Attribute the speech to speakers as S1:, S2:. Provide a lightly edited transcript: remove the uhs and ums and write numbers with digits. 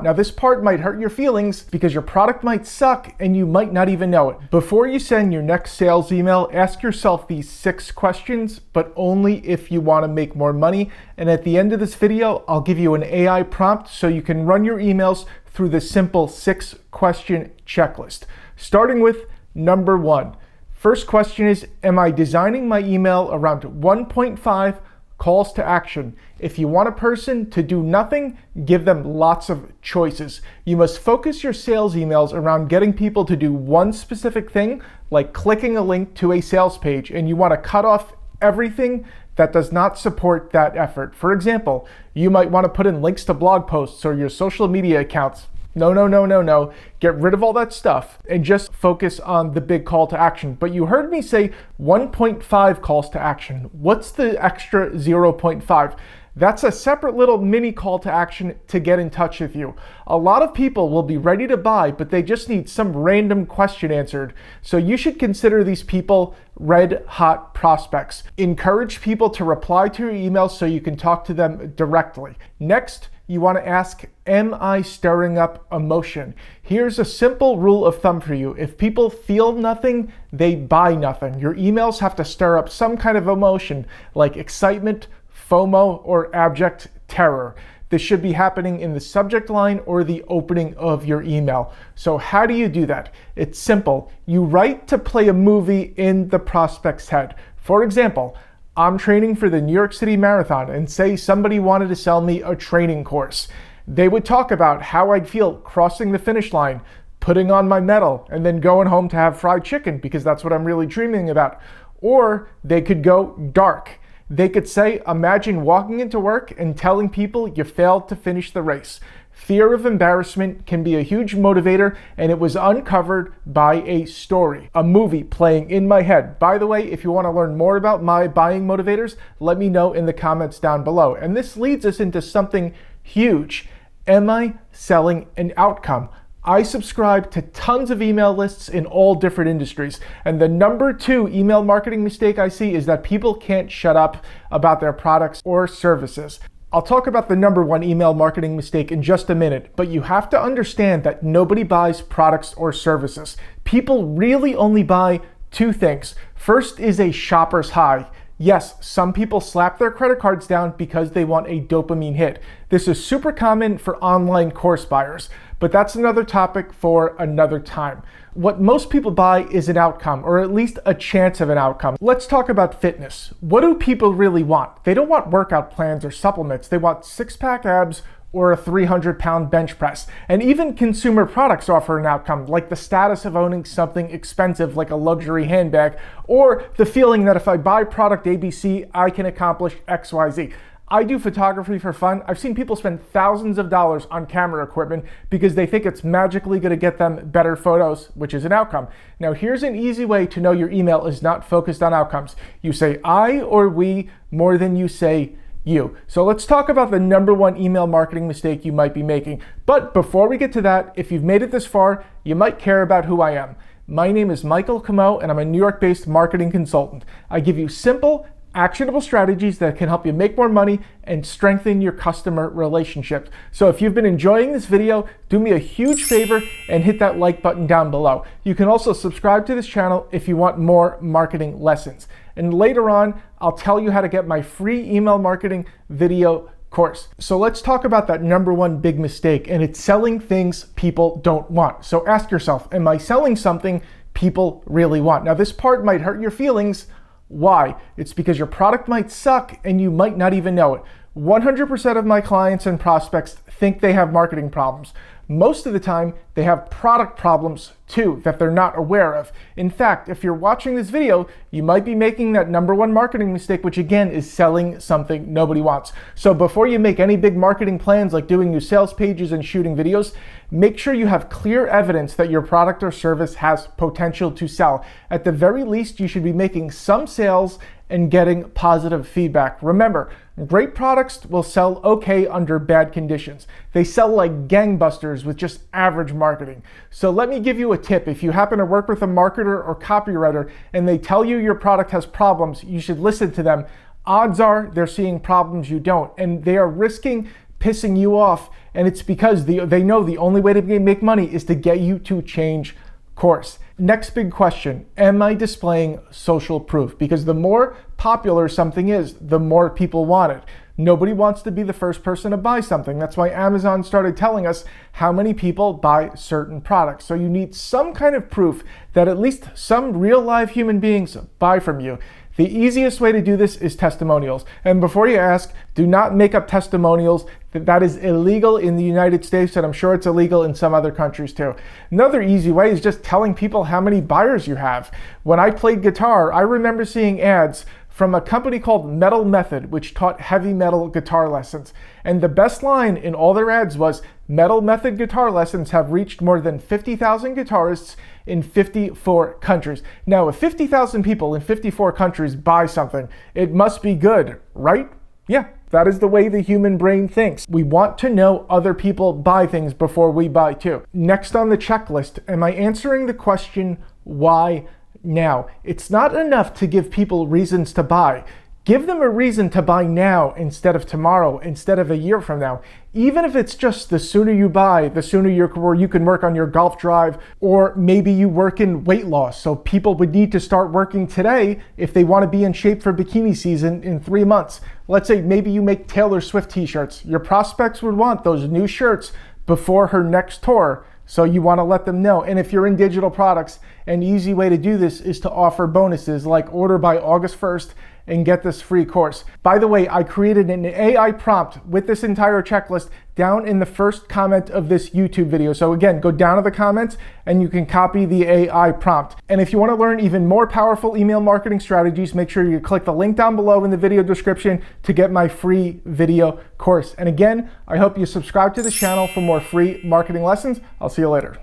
S1: Now this part might hurt your feelings because your product might suck and you might not even know it. Before you send your next sales email, ask yourself these 6 questions, but only if you want to make more money. And at the end of this video, I'll give you an AI prompt so you can run your emails through the simple 6-question checklist. Starting with number 1. First question is, am I designing my email around 1.5 calls to action? If you want a person to do nothing, give them lots of choices. You must focus your sales emails around getting people to do one specific thing, like clicking a link to a sales page, and you want to cut off everything that does not support that effort. For example, you might want to put in links to blog posts or your social media accounts. No. Get rid of all that stuff and just focus on the big call to action. But you heard me say 1.5 calls to action. What's the extra 0.5? That's a separate little mini call to action to get in touch with you. A lot of people will be ready to buy, but they just need some random question answered. So you should consider these people red hot prospects. Encourage people to reply to your emails so you can talk to them directly. Next, you want to ask, am I stirring up emotion? Here's a simple rule of thumb for you. If people feel nothing, they buy nothing. Your emails have to stir up some kind of emotion like excitement, FOMO, or abject terror. This should be happening in the subject line or the opening of your email. So how do you do that? It's simple. You write to play a movie in the prospect's head. For example, I'm training for the New York City Marathon, and say somebody wanted to sell me a training course. They would talk about how I'd feel crossing the finish line, putting on my medal, and then going home to have fried chicken because that's what I'm really dreaming about. Or they could go dark. They could say, imagine walking into work and telling people you failed to finish the race. Fear of embarrassment can be a huge motivator, and it was uncovered by a story, a movie playing in my head. By the way, if you want to learn more about my buying motivators, let me know in the comments down below. And this leads us into something huge. Am I selling an outcome? I subscribe to tons of email lists in all different industries. And the number 2 email marketing mistake I see is that people can't shut up about their products or services. I'll talk about the number 1 email marketing mistake in just a minute, but you have to understand that nobody buys products or services. People really only buy 2 things. First is a shopper's high. Yes, some people slap their credit cards down because they want a dopamine hit. This is super common for online course buyers, but that's another topic for another time. What most people buy is an outcome, or at least a chance of an outcome. Let's talk about fitness. What do people really want? They don't want workout plans or supplements. They want 6-pack abs or a 300-pound bench press. And even consumer products offer an outcome, like the status of owning something expensive like a luxury handbag, or the feeling that if I buy product ABC, I can accomplish XYZ. I do photography for fun. I've seen people spend thousands of dollars on camera equipment because they think it's magically going to get them better photos, which is an outcome. Now, here's an easy way to know your email is not focused on outcomes. You say I or we more than you say you. So let's talk about the number 1 email marketing mistake you might be making. But before we get to that, if you've made it this far, you might care about who I am. My name is Michael Camo, and I'm a New York-based marketing consultant. I give you simple, actionable strategies that can help you make more money and strengthen your customer relationships. So if you've been enjoying this video, do me a huge favor and hit that like button down below. You can also subscribe to this channel if you want more marketing lessons. And later on, I'll tell you how to get my free email marketing video course. So let's talk about that number 1 big mistake, and it's selling things people don't want. So ask yourself, am I selling something people really want? Now this part might hurt your feelings. Why? It's because your product might suck and you might not even know it. 100% of my clients and prospects think they have marketing problems. Most of the time, they have product problems too that they're not aware of. In fact, if you're watching this video, you might be making that number 1 marketing mistake, which again is selling something nobody wants. So before you make any big marketing plans like doing new sales pages and shooting videos, make sure you have clear evidence that your product or service has potential to sell. At the very least, you should be making some sales and getting positive feedback. Remember, great products will sell okay under bad conditions. They sell like gangbusters with just average marketing. So let me give you a tip. If you happen to work with a marketer or copywriter and they tell you your product has problems, you should listen to them. Odds are they're seeing problems you don't, and they are risking pissing you off, and it's because they know the only way to make money is to get you to change course. Next big question, am I displaying social proof? Because the more popular something is, the more people want it. Nobody wants to be the first person to buy something. That's why Amazon started telling us how many people buy certain products. So you need some kind of proof that at least some real live human beings buy from you. The easiest way to do this is testimonials. And before you ask, do not make up testimonials. That is illegal in the United States, and I'm sure it's illegal in some other countries too. Another easy way is just telling people how many buyers you have. When I played guitar, I remember seeing ads from a company called Metal Method, which taught heavy metal guitar lessons. And the best line in all their ads was, Metal Method guitar lessons have reached more than 50,000 guitarists in 54 countries. Now, if 50,000 people in 54 countries buy something, it must be good, right? Yeah, that is the way the human brain thinks. We want to know other people buy things before we buy too. Next on the checklist, am I answering the question, why now? It's not enough to give people reasons to buy. Give them a reason to buy now instead of tomorrow, instead of a year from now. Even if it's just the sooner you buy, the sooner you can work on your golf drive, or maybe you work in weight loss. So people would need to start working today if they want to be in shape for bikini season in 3 months. Let's say maybe you make Taylor Swift t-shirts. Your prospects would want those new shirts before her next tour. So you want to let them know. And if you're in digital products, an easy way to do this is to offer bonuses like order by August 1st and get this free course. By the way, I created an AI prompt with this entire checklist down in the first comment of this YouTube video. So again, go down to the comments and you can copy the AI prompt. And if you want to learn even more powerful email marketing strategies, make sure you click the link down below in the video description to get my free video course. And again, I hope you subscribe to the channel for more free marketing lessons. I'll see you later.